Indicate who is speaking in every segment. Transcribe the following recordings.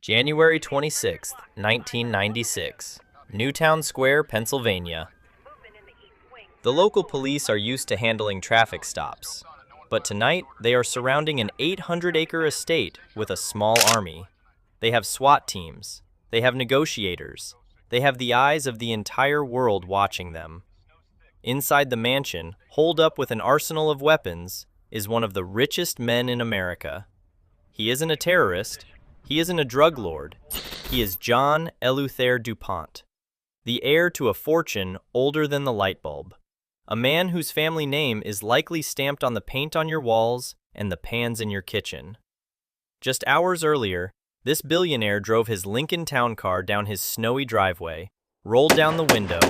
Speaker 1: January 26, 1996, Newtown Square, Pennsylvania. The local police are used to handling traffic stops, but tonight they are surrounding an 800-acre estate with a small army. They have SWAT teams, they have negotiators, they have the eyes of the entire world watching them. Inside the mansion, holed up with an arsenal of weapons, is one of the richest men in America. He isn't a terrorist. He isn't a drug lord. He is John du Pont, the heir to a fortune older than the light bulb. A man whose family name is likely stamped on the paint on your walls and the pans in your kitchen. Just hours earlier, this billionaire drove his Lincoln Town Car down his snowy driveway, rolled down the window,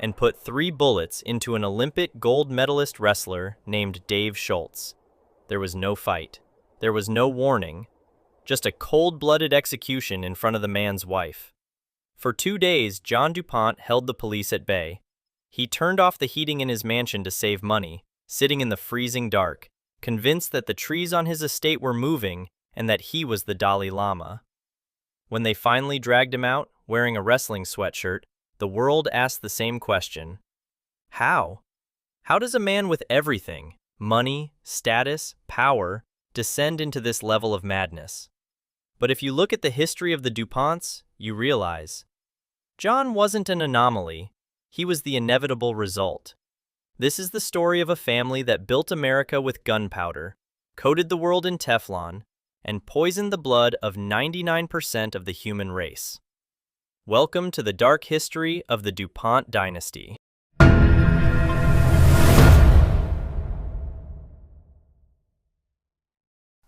Speaker 1: and put 3 bullets into an Olympic gold medalist wrestler named Dave Schultz. There was no fight. There was no warning. Just a cold-blooded execution in front of the man's wife. For 2 days, John du Pont held the police at bay. He turned off the heating in his mansion to save money, sitting in the freezing dark, convinced that the trees on his estate were moving and that he was the Dalai Lama. When they finally dragged him out, wearing a wrestling sweatshirt, the world asked the same question. How? How does a man with everything, money, status, power, descend into this level of madness? But if you look at the history of the DuPonts, you realize John wasn't an anomaly. He was the inevitable result. This is the story of a family that built America with gunpowder, coated the world in Teflon, and poisoned the blood of 99% of the human race. Welcome to the dark history of the DuPont dynasty.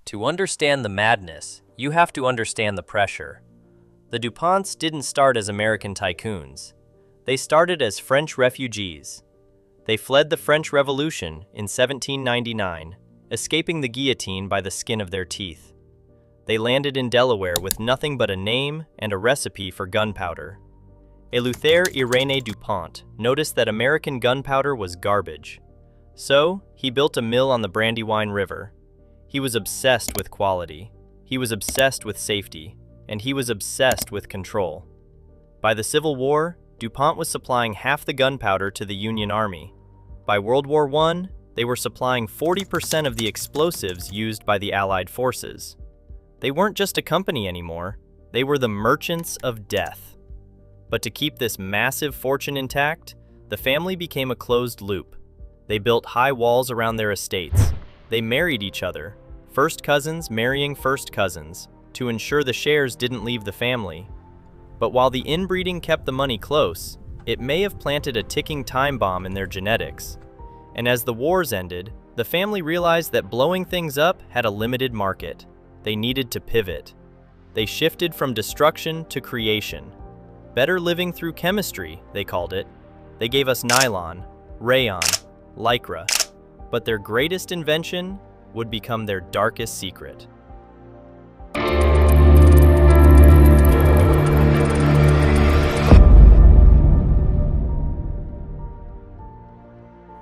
Speaker 1: To understand the madness, you have to understand the pressure. The DuPonts didn't start as American tycoons. They started as French refugees. They fled the French Revolution in 1799, escaping the guillotine by the skin of their teeth. They landed in Delaware with nothing but a name and a recipe for gunpowder. Eleuthère Irénée DuPont noticed that American gunpowder was garbage. So, he built a mill on the Brandywine River. He was obsessed with quality, he was obsessed with safety, and he was obsessed with control. By the Civil War, DuPont was supplying half the gunpowder to the Union Army. By World War I, they were supplying 40% of the explosives used by the Allied forces. They weren't just a company anymore, they were the merchants of death. But to keep this massive fortune intact, the family became a closed loop. They built high walls around their estates. They married each other, first cousins marrying first cousins, to ensure the shares didn't leave the family. But while the inbreeding kept the money close, it may have planted a ticking time bomb in their genetics. And as the wars ended, the family realized that blowing things up had a limited market. They needed to pivot. They shifted from destruction to creation. Better living through chemistry, they called it. They gave us nylon, rayon, lycra. But their greatest invention would become their darkest secret.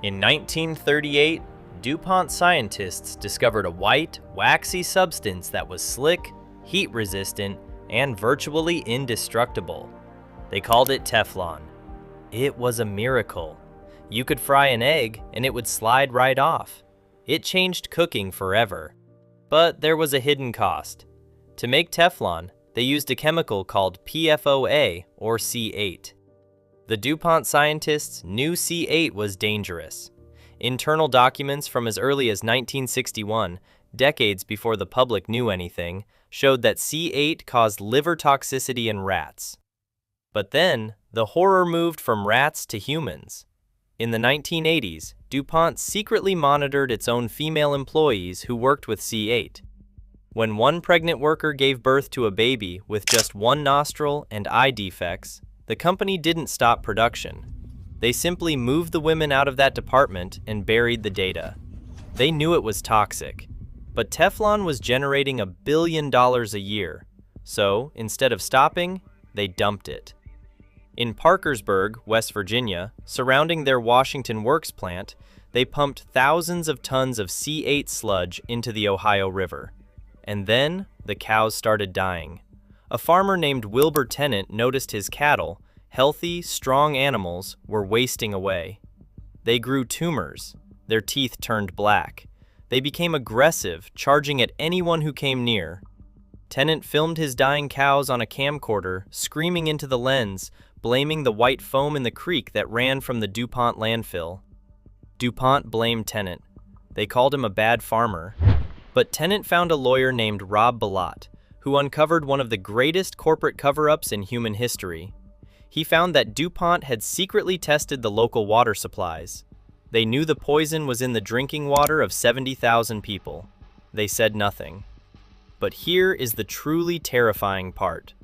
Speaker 1: In 1938, DuPont scientists discovered a white, waxy substance that was slick, heat-resistant, and virtually indestructible. They called it Teflon. It was a miracle. You could fry an egg, and it would slide right off. It changed cooking forever. But there was a hidden cost. To make Teflon, they used a chemical called PFOA, or C8. The DuPont scientists knew C8 was dangerous. Internal documents from as early as 1961, decades before the public knew anything, showed that C8 caused liver toxicity in rats. But then, the horror moved from rats to humans. In the 1980s, DuPont secretly monitored its own female employees who worked with C8. When one pregnant worker gave birth to a baby with just one nostril and eye defects, the company didn't stop production. They simply moved the women out of that department and buried the data. They knew it was toxic, but Teflon was generating $1 billion a year. So, instead of stopping, they dumped it. In Parkersburg, West Virginia, surrounding their Washington Works plant, they pumped thousands of tons of C8 sludge into the Ohio River. And then the cows started dying. A farmer named Wilbur Tennant noticed his cattle, healthy, strong animals, were wasting away. They grew tumors. Their teeth turned black. They became aggressive, charging at anyone who came near. Tennant filmed his dying cows on a camcorder, screaming into the lens, blaming the white foam in the creek that ran from the DuPont landfill. DuPont blamed Tennant. They called him a bad farmer. But Tennant found a lawyer named Rob Bilott, who uncovered one of the greatest corporate cover-ups in human history. He found that DuPont had secretly tested the local water supplies. They knew the poison was in the drinking water of 70,000 people. They said nothing. But here is the truly terrifying part.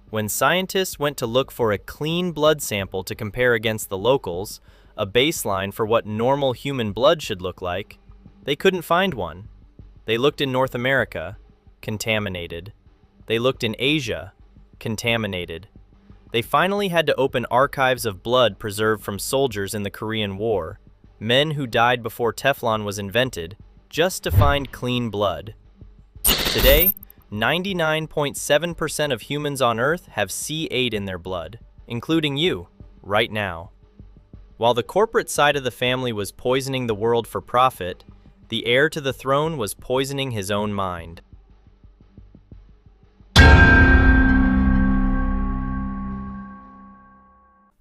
Speaker 1: When scientists went to look for a clean blood sample to compare against the locals, a baseline for what normal human blood should look like, they couldn't find one. They looked in North America, contaminated. They looked in Asia, contaminated. They finally had to open archives of blood preserved from soldiers in the Korean War, men who died before Teflon was invented, just to find clean blood. Today, 99.7% of humans on Earth have C8 in their blood, including you, right now. While the corporate side of the family was poisoning the world for profit, the heir to the throne was poisoning his own mind.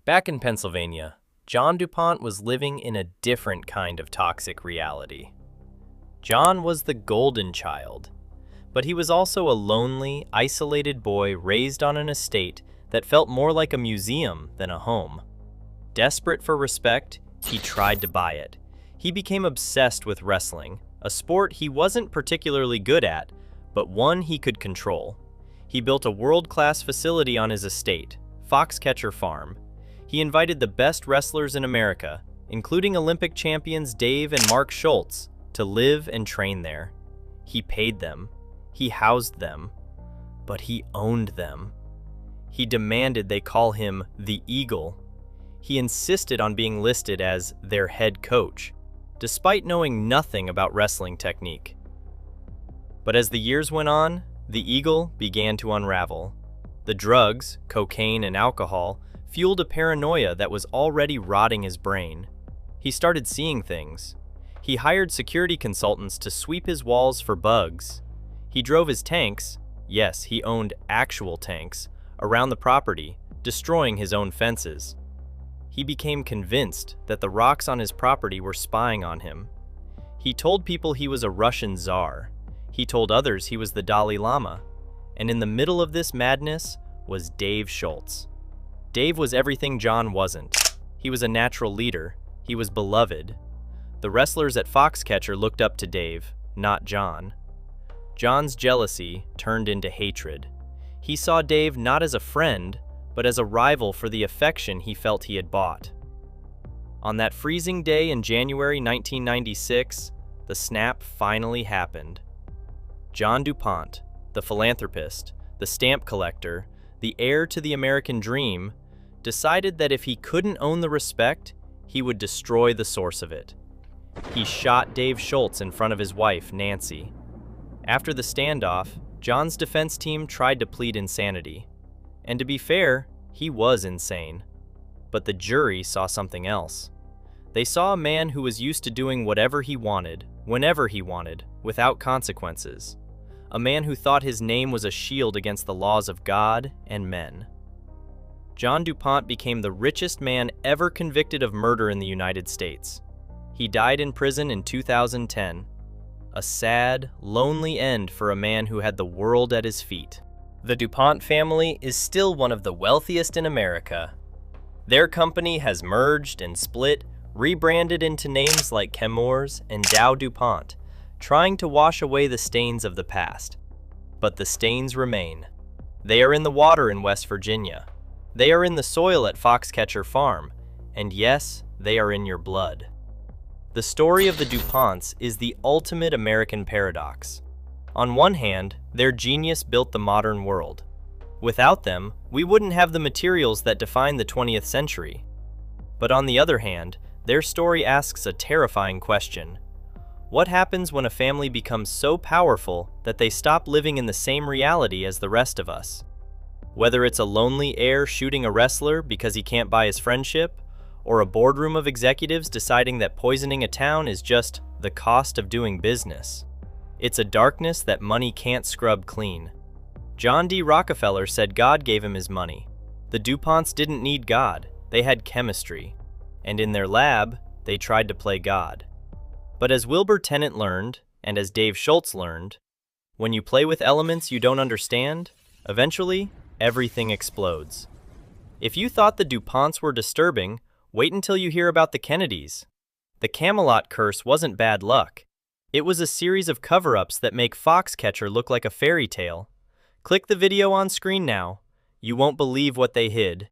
Speaker 1: Back in Pennsylvania, John du Pont was living in a different kind of toxic reality. John was the golden child, but he was also a lonely, isolated boy raised on an estate that felt more like a museum than a home. Desperate for respect, he tried to buy it. He became obsessed with wrestling, a sport he wasn't particularly good at, but one he could control. He built a world-class facility on his estate, Foxcatcher Farm. He invited the best wrestlers in America, including Olympic champions Dave and Mark Schultz, to live and train there. He paid them. He housed them. But he owned them. He demanded they call him the Eagle. He insisted on being listed as their head coach, despite knowing nothing about wrestling technique. But as the years went on, the Eagle began to unravel. The drugs, cocaine and alcohol, fueled a paranoia that was already rotting his brain. He started seeing things. He hired security consultants to sweep his walls for bugs. He drove his tanks, yes, he owned actual tanks, around the property, destroying his own fences. He became convinced that the rocks on his property were spying on him. He told people he was a Russian czar. He told others he was the Dalai Lama. And in the middle of this madness was Dave Schultz. Dave was everything John wasn't. He was a natural leader. He was beloved. The wrestlers at Foxcatcher looked up to Dave, not John. John's jealousy turned into hatred. He saw Dave not as a friend, but as a rival for the affection he felt he had bought. On that freezing day in January 1996, the snap finally happened. John du Pont, the philanthropist, the stamp collector, the heir to the American dream, decided that if he couldn't own the respect, he would destroy the source of it. He shot Dave Schultz in front of his wife, Nancy. After the standoff, John's defense team tried to plead insanity. And to be fair, he was insane. But the jury saw something else. They saw a man who was used to doing whatever he wanted, whenever he wanted, without consequences. A man who thought his name was a shield against the laws of God and men. John du Pont became the richest man ever convicted of murder in the United States. He died in prison in 2010. A sad, lonely end for a man who had the world at his feet. The DuPont family is still one of the wealthiest in America. Their company has merged and split, rebranded into names like Chemours and Dow DuPont, trying to wash away the stains of the past. But the stains remain. They are in the water in West Virginia. They are in the soil at Foxcatcher Farm. And yes, they are in your blood. The story of the DuPonts is the ultimate American paradox. On one hand, their genius built the modern world. Without them, we wouldn't have the materials that define the 20th century. But on the other hand, their story asks a terrifying question. What happens when a family becomes so powerful that they stop living in the same reality as the rest of us? Whether it's a lonely heir shooting a wrestler because he can't buy his friendship, or a boardroom of executives deciding that poisoning a town is just the cost of doing business. It's a darkness that money can't scrub clean. John D. Rockefeller said God gave him his money. The DuPonts didn't need God, they had chemistry. And in their lab, they tried to play God. But as Wilbur Tennant learned, and as Dave Schultz learned, when you play with elements you don't understand, eventually, everything explodes. If you thought the DuPonts were disturbing, wait until you hear about the Kennedys. The Camelot curse wasn't bad luck. It was a series of cover-ups that make Foxcatcher look like a fairy tale. Click the video on screen now. You won't believe what they hid.